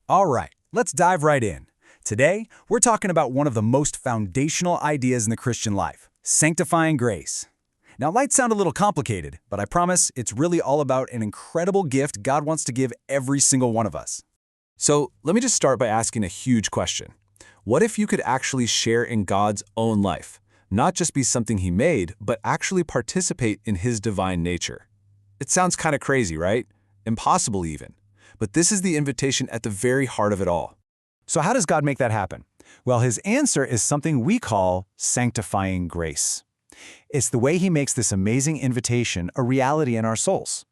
All right, let's dive right in. Today, we're talking about one of the most foundational ideas in the Christian life, sanctifying grace. Now, it might sound a little complicated, but I promise it's really all about an incredible gift God wants to give every single one of us. So, let me just start by asking a huge question. What if you could actually share in God's own life? Not just be something He made, but actually participate in His divine nature. It sounds kind of crazy, right? Impossible even. But this is the invitation at the very heart of it all. So how does God make that happen? Well, His answer is something we call sanctifying grace. It's the way He makes this amazing invitation a reality in our souls.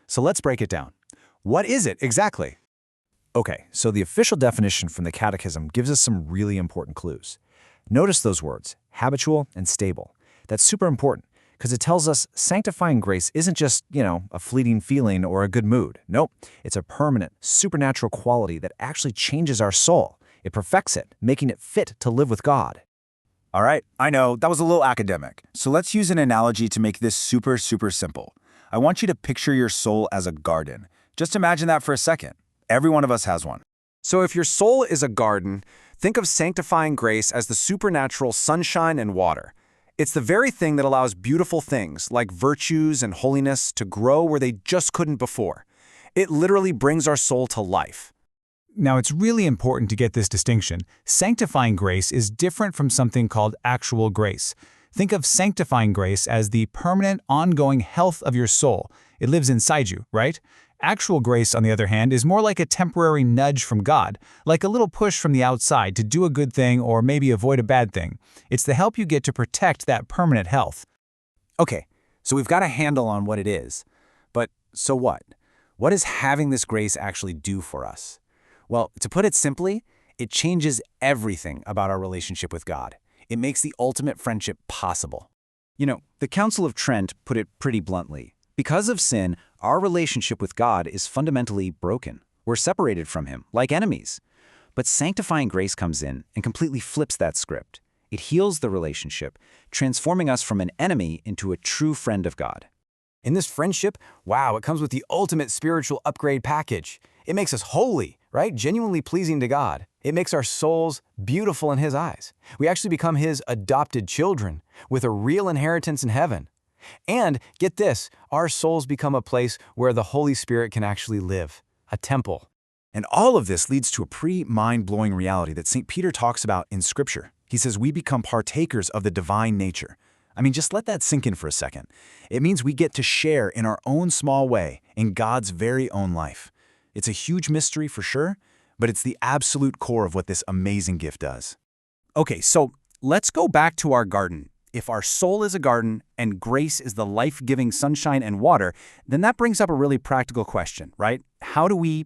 So let's break it down. What is it exactly? Okay, so the official definition from the Catechism gives us some really important clues. Notice those words, habitual and stable. That's super important because it tells us sanctifying grace isn't just, a fleeting feeling or a good mood. Nope, it's a permanent, supernatural quality that actually changes our soul. It perfects it, making it fit to live with God. All right, I know, that was a little academic. So let's use an analogy to make this super simple. I want you to picture your soul as a garden. Just imagine that for a second. Every one of us has one. So if your soul is a garden, think of sanctifying grace as the supernatural sunshine and water. It's the very thing that allows beautiful things, like virtues and holiness, to grow where they just couldn't before. It literally brings our soul to life. Now, it's really important to get this distinction. Sanctifying grace is different from something called actual grace. Think of sanctifying grace as the permanent, ongoing health of your soul. It lives inside you, right? Actual grace, on the other hand, is more like a temporary nudge from God, like a little push from the outside to do a good thing or maybe avoid a bad thing. It's the help you get to protect that permanent health. Okay, so we've got a handle on what it is. But so what? What does having this grace actually do for us? Well, to put it simply, it changes everything about our relationship with God. It makes the ultimate friendship possible. The Council of Trent put it pretty bluntly. Because of sin, our relationship with God is fundamentally broken. We're separated from Him, like enemies. But sanctifying grace comes in and completely flips that script. It heals the relationship, transforming us from an enemy into a true friend of God. In this friendship, wow, it comes with the ultimate spiritual upgrade package. It makes us holy, right? Genuinely pleasing to God. It makes our souls beautiful in His eyes. We actually become His adopted children with a real inheritance in heaven. And get this, our souls become a place where the Holy Spirit can actually live, a temple. And all of this leads to a pretty mind-blowing reality that St. Peter talks about in Scripture. He says we become partakers of the divine nature. I mean, just let that sink in for a second. It means we get to share in our own small way in God's very own life. It's a huge mystery for sure, but it's the absolute core of what this amazing gift does. Okay, so let's go back to our garden. If our soul is a garden and grace is the life-giving sunshine and water, then that brings up a really practical question, right? How do we,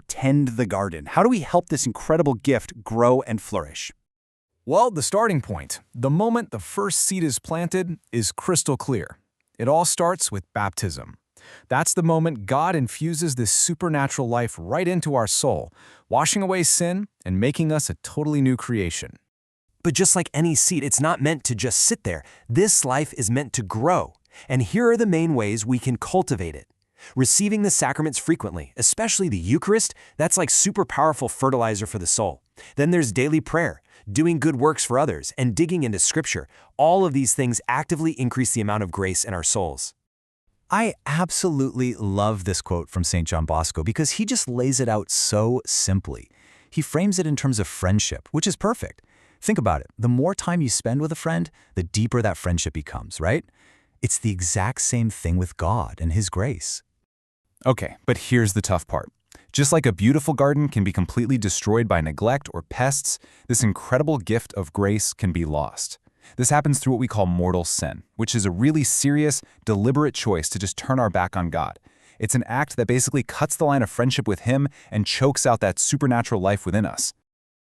tend the garden? How do we help this incredible gift grow and flourish? Well, the starting point, the moment the first seed is planted, is crystal clear. It all starts with baptism. That's the moment God infuses this supernatural life right into our soul, washing away sin and making us a totally new creation. But just like any seed, it's not meant to just sit there. This life is meant to grow. And here are the main ways we can cultivate it. Receiving the sacraments frequently, especially the Eucharist, that's like super powerful fertilizer for the soul. Then there's daily prayer, doing good works for others, and digging into Scripture. All of these things actively increase the amount of grace in our souls. I absolutely love this quote from St. John Bosco because he just lays it out so simply. He frames it in terms of friendship, which is perfect. Think about it. The more time you spend with a friend, the deeper that friendship becomes, right? It's the exact same thing with God and His grace. Okay, but here's the tough part. Just like a beautiful garden can be completely destroyed by neglect or pests, this incredible gift of grace can be lost. This happens through what we call mortal sin, which is a really serious, deliberate choice to just turn our back on God. It's an act that basically cuts the line of friendship with Him and chokes out that supernatural life within us.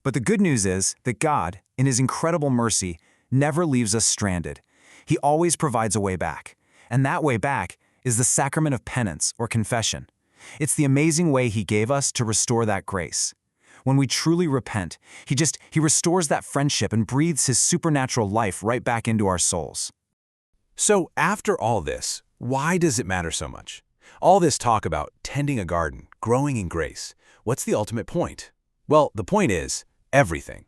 But the good news is that God, in His incredible mercy, never leaves us stranded. He always provides a way back. And that way back is the sacrament of penance or confession. It's the amazing way He gave us to restore that grace. When we truly repent, He restores that friendship and breathes His supernatural life right back into our souls. So after all this, why does it matter so much? All this talk about tending a garden, growing in grace, what's the ultimate point? Well, the point is everything.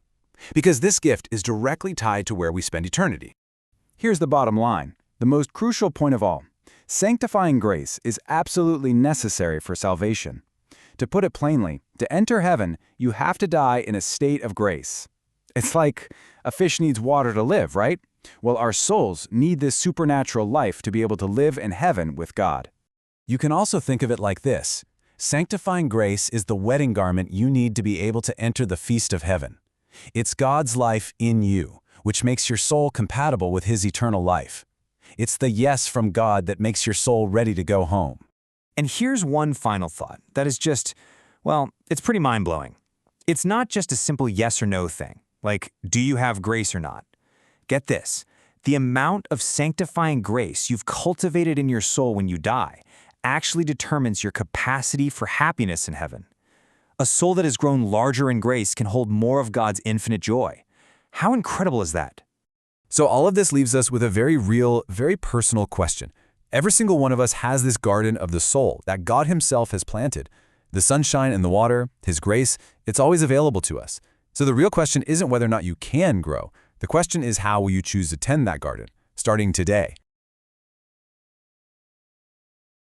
Because this gift is directly tied to where we spend eternity. Here's the bottom line, the most crucial point of all. Sanctifying grace is absolutely necessary for salvation. To put it plainly, to enter heaven, you have to die in a state of grace. It's like a fish needs water to live, right? Well, our souls need this supernatural life to be able to live in heaven with God. You can also think of it like this. Sanctifying grace is the wedding garment you need to be able to enter the feast of heaven. It's God's life in you, which makes your soul compatible with His eternal life. It's the yes from God that makes your soul ready to go home. And here's one final thought that is just, well, it's pretty mind-blowing. It's not just a simple yes or no thing, like, do you have grace or not? Get this, the amount of sanctifying grace you've cultivated in your soul when you die actually determines your capacity for happiness in heaven. A soul that has grown larger in grace can hold more of God's infinite joy. How incredible is that? So all of this leaves us with a very real, very personal question. Every single one of us has this garden of the soul that God Himself has planted. The sunshine and the water, His grace, it's always available to us. So the real question isn't whether or not you can grow. The question is, how will you choose to tend that garden, starting today?